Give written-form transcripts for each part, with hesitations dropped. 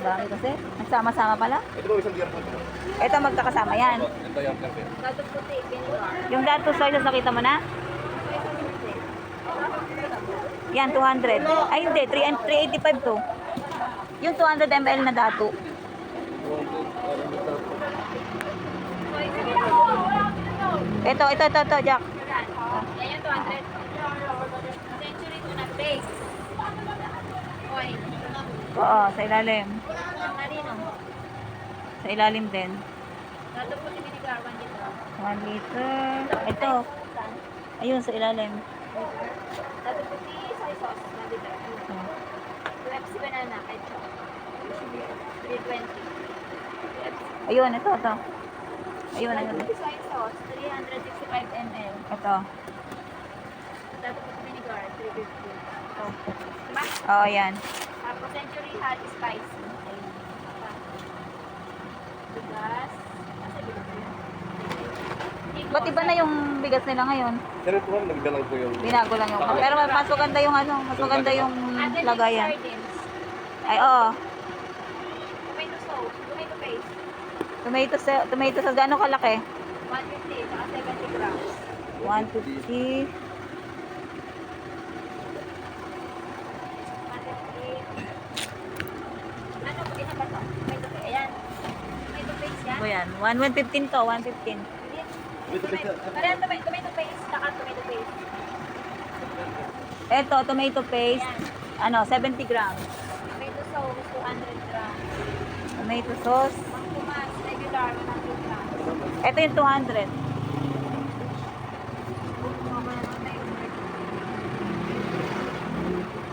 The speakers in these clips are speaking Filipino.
Dami kasi. Nagsama-sama pala. Ito po isang gear po. Ito magkakasama yan. Ito yung carpet. Yung dato soy sauce nakita mo na? Yan, 200. Ay hindi, 385 to. Yung 200 ml na dato. Ito, Jack. Yan yung 200. Century tuna paste. Oil. Oo, sa ilalim. Marino. Sa ilalim din. Dato puti vinegar, 1 liter. 1 liter. Ito. Ayun, sa ilalim. Dato puti soy sauce, 1 liter. Pepsi banana, ketchup. 320. Ayun, ito. Ayun. Dato puti soy sauce, 365 ml. Ito. Dato puti vinegar, 350. Diba? Oo, yan. Tapos century hot spicy. Ayun. Bigas. Kasi bigas yun. Ba't iba na yung bigas nila ngayon? Sir, ito ma'am, nagdalang po yung... Binago lang yung... Pero mas maganda yung mas maganda yung Added lagayan. sardines. Ay, oo. Tomato sauce. Tomato paste. Tomato sauce, gano'ng kalaki? 150. Saka 70 grams. 150. 150. Ano po, isa ba to? Tomato paste. Ayan. Tomato paste yan. Ano yan? 115 to, 115. Parang tomato paste. Saka tomato paste. Ito, tomato paste. Ayan. 70 grams. Tomato sauce, 200 grams. Tomato sauce. Mangkumas, regular, 100 grams. Ito yung 200.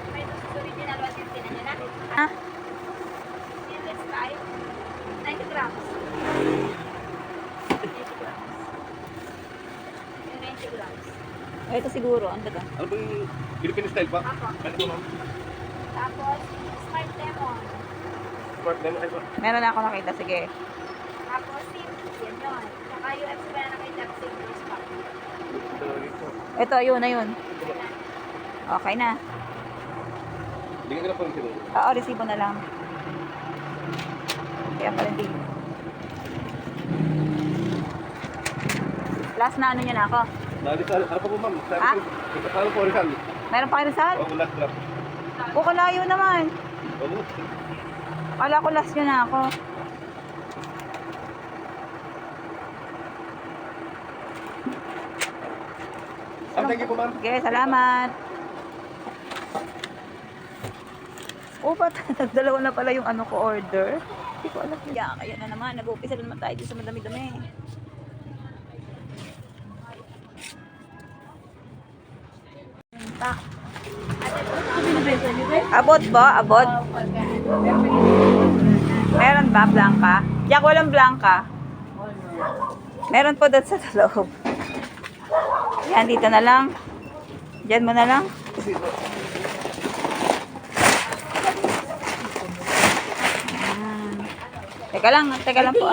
Tomato sauce original, 150 na nyo na. Ha? Stainless style, 90 grams. 80 grams. Yung 90 grams. Ito siguro, ano to? Ano po yung Philippine style pa? Apo. Ano po ma'am? Tapos, smart lemon. Sport lemon. Ay po. Meron na ako nakita, sige. Tapos, sip. Yan yun. Saka UFC ba na nakita sa English pack. Ito, ayun. Okay na. Bigyan ka na po yung sino. Oo, resibo na lang. Kaya pala hindi. Last na ano niya na ako. Rizal. Ano pa po ma'am? Ha? Ano po Rizal? Meron pa kayo Rizal? Oo, last drop. Kukalayo naman. Oo. Kala ko last nyo na ako. Thank you po ma'am. Okay, salamat. Ba't nagdalawa na pala yung ano ko order? Hindi ko alam. Kaya na naman. Nag-uupisa na naman tayo dito sa madami-dami. Abot ba? Abot? Meron ba? Blanca? Yak, walang Blanca. Meron po doon sa loob. Yan, dito na lang. Diyan mo na lang. Teka lang po.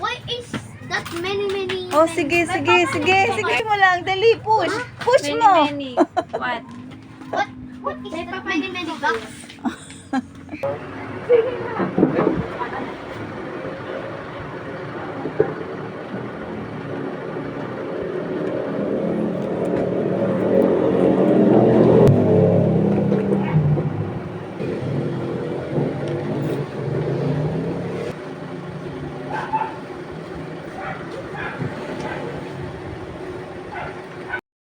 Why is that many? Oh, sige mo lang. Dali, push. Push mo. What? What is that many bucks?